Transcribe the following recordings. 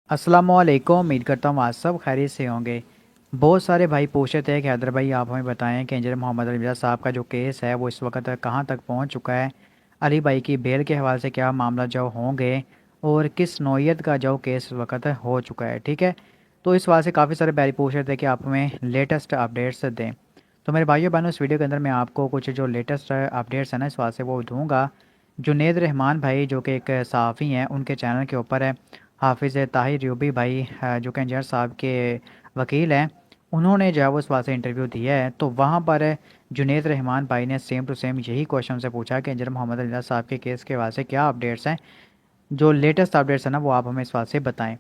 अस्सलामुअलैकुम। उम्मीद करता हूँ आप सब खैरियत से होंगे। बहुत सारे भाई पूछ रहे थे कि हैदर भाई आप हमें बताएं कि इंजीनियर मोहम्मद अली मिर्ज़ा साहब का जो केस है वो इस वक्त कहाँ तक पहुँच चुका है। अली भाई की बेल के हवाले से क्या मामला जो होंगे और किस नौइयत का जो केस इस वक्त हो चुका है। ठीक है, तो इस वास्ते से काफ़ी सारे भाई पूछ रहे थे कि आप हमें लेटेस्ट अपडेट्स दें। तो मेरे भाइयों बहनों, इस वीडियो के अंदर मैं आपको कुछ जो लेटेस्ट अपडेट्स हैं ना इस वास्ते वो दूँगा। जुनैद रहमान भाई जो कि एक सहाफ़ी हैं, उनके चैनल के ऊपर है हाफिज़ ताहिर यूबी भाई जो कि इंजीनियर साहब के वकील हैं, उन्होंने जो है वो इस बात से इंटरव्यू दिया है। तो वहाँ पर जुनैद रहमान भाई ने सेम टू सेम यही क्वेश्चन से पूछा कि इंजीनियर मोहम्मद अली साहब के केस के वास्ते क्या अपडेट्स हैं, जो लेटेस्ट अपडेट्स हैं ना वो आप हमें इस बात से बताएं।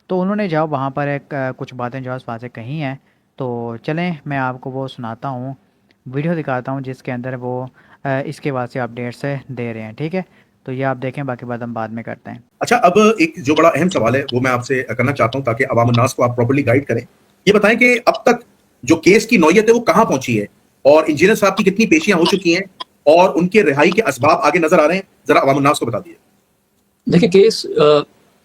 तो उन्होंने जो वहाँ पर कुछ बातें जो है इस बात से कही हैं। तो चलें मैं आपको वो सुनाता हूँ, वीडियो दिखाता हूँ जिसके अंदर वो इसके वास्ते अपडेट्स दे रहे हैं। ठीक है, तो ये आप देखें, बाकी बात हम बाद में करते हैं। अच्छा, अब एक जो बड़ा अहम सवाल है वो मैं आपसे करना चाहता हूं ताकि अवाम उन्नास को आप प्रॉपर्ली गाइड करें। ये बताएं कि अब तक जो केस की नौयत है वो कहां पहुंची है और इंजीनियर साहब की कितनी पेशियां हो चुकी हैं और उनके रिहाई के असबाब आगे नजर आ रहे हैं, जरा अवाम उन्नास को बता दीजिए। देखिए केस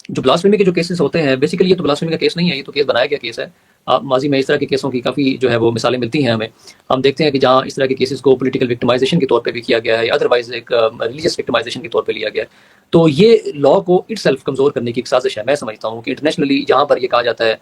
जो ब्लास्फेमी के जो केसेस होते हैं, बेसिकली ये तो ब्लास्फेमी का केस नहीं है, ये तो केस बनाया गया केस है। माजी में इस तरह के केसों की काफ़ी जो है वो मिसालें मिलती हैं हमें। हम देखते हैं कि जहाँ इस तरह के केसेस को पॉलिटिकल विक्टिमाइजेशन के तौर पे भी किया गया है, अदरवाइज एक रिलीजियस विक्टिमाइजेशन के तौर पे लिया गया है। तो ये लॉ को इटसेल्फ कमज़ोर करने की एक साजिश है। मैं समझता हूँ कि इंटरनेशनली जहाँ पर ये कहा जाता है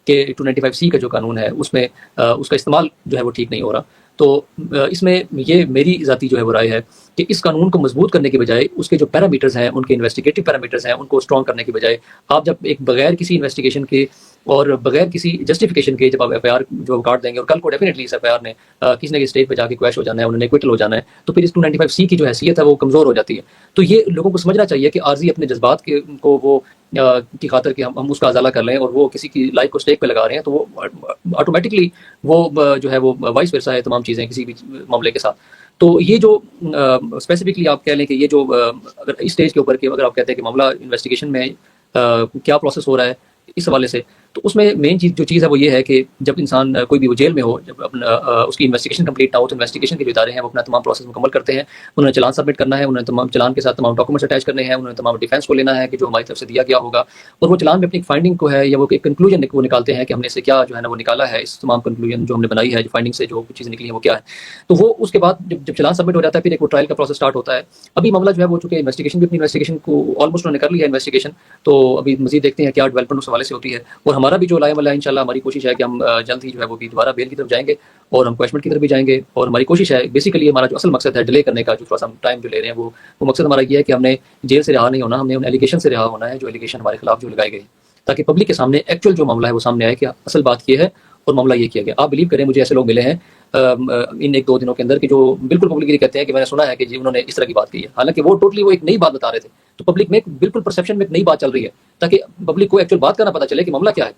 कि 295C का जो कानून है उसमें उसका इस्तेमाल जो है वो ठीक नहीं हो रहा। तो इसमें ये मेरी ज़ाती जो है वो राय है कि इस कानून को मजबूत करने के बजाय उसके जो पैरामीटर्स हैं, उनके इन्वेस्टिगेटिव पैरामीटर्स हैं, उनको स्ट्रॉन्ग करने के बजाय आप जब एक बगैर किसी इन्वेस्टिगेशन के और बगैर किसी जस्टिफिकेशन के जब आप एफआईआर जो काट देंगे और कल को डेफिनेटली इस एफआईआर ने किसी न किसी स्टेज पे जाके क्वैश हो जाना है, उन्होंने क्विटल हो जाना है, तो फिर इस 295C की जो हैसियत है वो कमज़ोर हो जाती है। तो ये लोगों को समझना चाहिए कि आर्जी अपने जज्बात के को वो की खातर कि हम उसका अजाला कर लें और वो किसी की लाइफ को स्टेक पे लगा रहे हैं, तो वो ऑटोमेटिकली वो जो है वो वाइस वर्सा है तमाम चीज़ें किसी भी मामले के साथ। तो ये जो स्पेसिफिकली आप कह लें कि ये जो अगर इस स्टेज के ऊपर कि अगर आप कहते हैं कि मामला इन्वेस्टिगेशन में क्या प्रोसेस हो रहा है इस हवाले से, तो उसमें मेन चीज़ जो चीज़ है वो ये है कि जब इंसान कोई भी वो जेल में हो, जब अपना उसकी इन्वेस्टिगेशन कंप्लीट ना हो, तो इन्वेस्टिगेशन के जो इदारे हैं वो अपना तमाम प्रोसेस मुकम्मल करते हैं। उन्होंने चालान सबमिट करना है, उन्होंने तमाम चालान के साथ तमाम डॉक्यूमेंट्स अटैच करने हैं, उन्होंने तमाम डिफेंस को लेना है कि जो हमारी तरफ से दिया गया होगा, और वो चालान में अपनी फाइंडिंग को है या वो एक कंक्लूजन वो निकालते हैं कि हमने इससे क्या जो है ना वो निकाला है, इस तमाम कंक्लूजन जो हमने बनाई है, जो फाइंडिंग से जो चीज़ निकली है वो क्या है। तो वो उसके बाद जब चालान सबमिट हो जाता है फिर एक वो ट्रायल का प्रोसेस स्टार्ट होता है। अभी मामला जो है वो चूँकि इन्वेस्टिगेशन भी अपनी इन्वेस्टिगेशन को ऑलमोस्ट उन्होंने कर लिया है इन्वेस्टिगेशन, तो अभी मज़ीद देखते हैं क्या डेवलपमेंट उस हवाले से होती है। और हमारा भी जो लाया वाला है इंशाल्लाह हमारी कोशिश है कि हम जल्द ही जो है वो भी दोबारा बेल की तरफ जाएंगे और हम क्वेश्चन की तरफ भी जाएंगे। और हमारी कोशिश है, बेसिकली हमारा जो असल मकसद है डिले करने का, जो थोड़ा सा हम टाइम जो ले रहे हैं वो मकसद हमारा ये है कि हमने जेल से रिहा नहीं होना, हमने उन एलिगेशन से रिहा होना है जो एलिगेशन हमारे खिलाफ जो लगाए गए, ताकि पब्लिक के सामने एक्चुअल जो मामला है वो सामने आए कि असल बात ये है और मामला ये किया गया। आप बिलीव करें, मुझे ऐसे लोग मिले हैं इन एक दो दिनों के अंदर कि जो बिल्कुल पब्लिकली कहते हैं कि मैंने सुना है कि जी उन्होंने इस तरह की बात की है, हालांकि वो टोटली वो एक नई बात बता रहे थे। तो पब्लिक में बिल्कुल परसेप्शन में एक नई बात चल रही है, ताकि पब्लिक को एक्चुअल बात का ना पता चले कि मामला क्या है।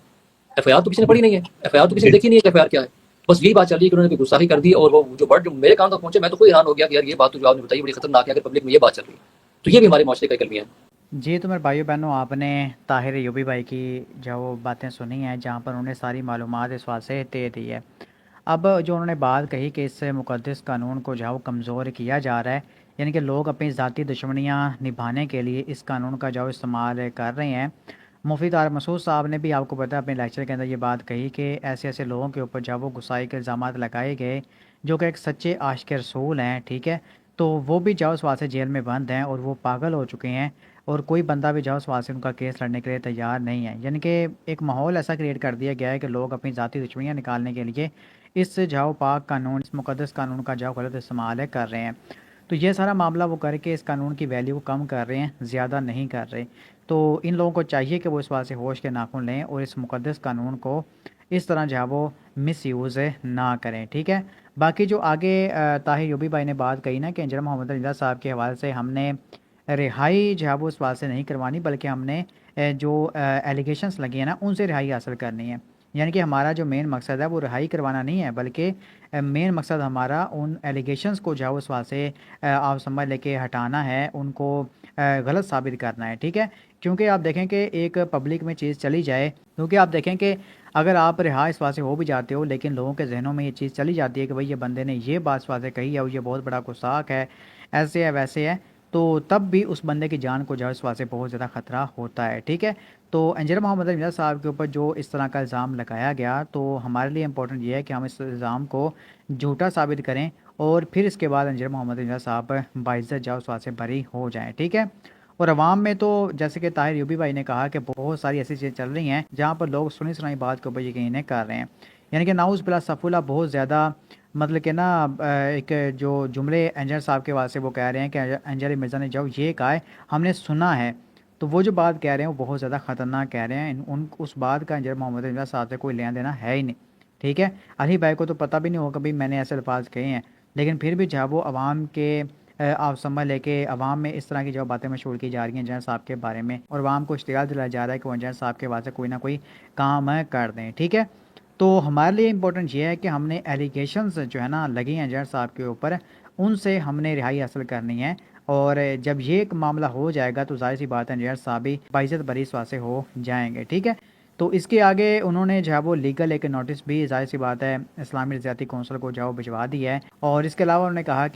एफआईआर तो किसी ने पढ़ी नहीं है, एफआईआर तो किसी ने देखी नहीं है कि एफआईआर क्या है। बस यही बात चल रही है कि उन्होंने गुस्ताखी कर दी, और वो जो वर्ड जो मेरे कान तक पहुंचे, मैं तो कोई हैरान हो गया कि यार ये बात तो जो आपने बताई बड़ी खतरनाक है, अगर पब्लिक में ये बात चल रही है तो ये भी हमारे माशरे का एक अलमिया है। जी, तो मेरे भाइयों बहनों, आपने ताहिर यूबी भाई की जो वो बातें सुनी हैं जहाँ पर उन्होंने सारी मालूमात इस बात से दे दी है। अब जो उन्होंने बात कही कि इस मुक़द्दस कानून को जो है वो कमज़ोर किया जा रहा है, यानी कि लोग अपनी ज़ाती दुश्मनियाँ निभाने के लिए इस कानून का जो इस्तेमाल कर रहे हैं। मुफ्ती तारिक मसूद साहब ने भी आपको पता है अपने लेक्चर के अंदर ये बात कही कि ऐसे ऐसे लोगों के ऊपर जब वो गुस्साई के इल्ज़ाम लगाए गए जो कि एक सच्चे आशिक रसूल हैं, ठीक है, तो वो भी जाओ सवाल से जेल में बंद हैं और वो पागल हो चुके हैं, और कोई बंदा भी जाओ सवाल से उनका केस लड़ने के लिए तैयार नहीं है। यानी कि एक माहौल ऐसा क्रिएट कर दिया गया है कि लोग अपनी ज़ाती दुश्मनियाँ निकालने के लिए इस जाओ पाक कानून, इस मुक़द्दस कानून का जाओ गलत इस्तेमाल है कर रहे हैं। तो ये सारा मामला वो करके इस कानून की वैल्यू को कम कर रहे हैं, ज़्यादा नहीं कर रहे। तो इन लोगों को चाहिए कि वो इस बात से होश के नाखून लें और इस मुक़द्दस कानून को इस तरह जो है वो मिसयूज़ ना करें। ठीक है, बाकी जो आगे ताहिर यूबी भाई ने बात कही ना कि इंजीनियर मोहम्मद अली साहब के हवाले से हमने रिहाई जो है वो इस बात से नहीं करवानी, बल्कि हमने जो एलिगेशंस लगी हैं ना उनसे रिहाई हासिल करनी है। यानी कि हमारा जो मेन मकसद है वो रिहाई करवाना नहीं है, बल्कि मेन मकसद हमारा उन एलिगेशंस को जो है उस बात से आप समझ लेके हटाना है, उनको गलत साबित करना है। ठीक है, क्योंकि आप देखें कि एक पब्लिक में चीज़ चली जाए, क्योंकि आप देखें कि अगर आप रिहा इस बात से हो भी जाते हो लेकिन लोगों के जहनों में ये चीज़ चली जाती है कि भाई ये बंदे ने ये बात इस बात से कही है और ये बहुत बड़ा गुस्ताख है, ऐसे है वैसे है, तो तब भी उस बंदे की जान को जो है इस बात से बहुत ज़्यादा ख़तरा होता है। ठीक है, تو انجر محمد رضا صاحب کے اوپر جو اس طرح کا الزام لگایا گیا تو ہمارے لیے امپورٹنٹ یہ ہے کہ ہم اس الزام کو جھوٹا ثابت کریں اور پھر اس کے بعد انجر محمد رضا صاحب باعزت جاؤ سوال سے بری ہو جائیں، ٹھیک ہے۔ اور عوام میں تو جیسے کہ طاہر ایوبی بھائی نے کہا کہ بہت ساری ایسی چیزیں چل رہی ہیں جہاں پر لوگ سنی سنائی بات کے اوپر یقین کر رہے ہیں، یعنی کہ ناؤز بلا صفولہ بہت زیادہ مطلب کہ نا ایک جو جملے انجر صاحب کے واسطے وہ کہہ رہے ہیں کہ انجر مرزا نے جو یہ کہا ہے ہم نے سنا ہے، تو وہ جو بات کہہ رہے ہیں وہ بہت زیادہ خطرناک کہہ رہے ہیں، اس بات کا انجر محمد رضا صاحب سے کوئی لینا دینا ہے ہی نہیں، ٹھیک ہے۔ علی بھائی کو تو پتہ بھی نہیں ہوگا کبھی میں نے ایسے الفاظ کہے ہیں، لیکن پھر بھی جب وہ عوام کے آپ سمجھ لے کہ عوام میں اس طرح کی جو باتیں مشہور کی جا رہی ہیں انجر صاحب کے بارے میں، اور عوام کو اشتعال دلایا جا رہا ہے کہ وہ انجر صاحب کے واسطے کوئی نہ کوئی کام کر دیں، ٹھیک ہے۔ تو ہمارے لیے امپورٹنٹ یہ ہے کہ ہم نے ایلیگیشنز جو ہے نا لگی ہیں انجر صاحب کے اوپر، ان سے ہم نے رہائی حاصل کرنی ہے، اور جب یہ ایک معاملہ ہو جائے گا تو ظاہر سی بات ہے انجر صاحب بھی باعزت بری سوال سے ہو جائیں گے، ٹھیک ہے۔ تو اس کے آگے انہوں نے جو ہے وہ لیگل ایک نوٹس بھی ظاہر سی بات ہے اسلامی رضایتی کونسل کو جو ہے وہ بھجوا دی ہے، اور اس کے علاوہ انہوں نے کہا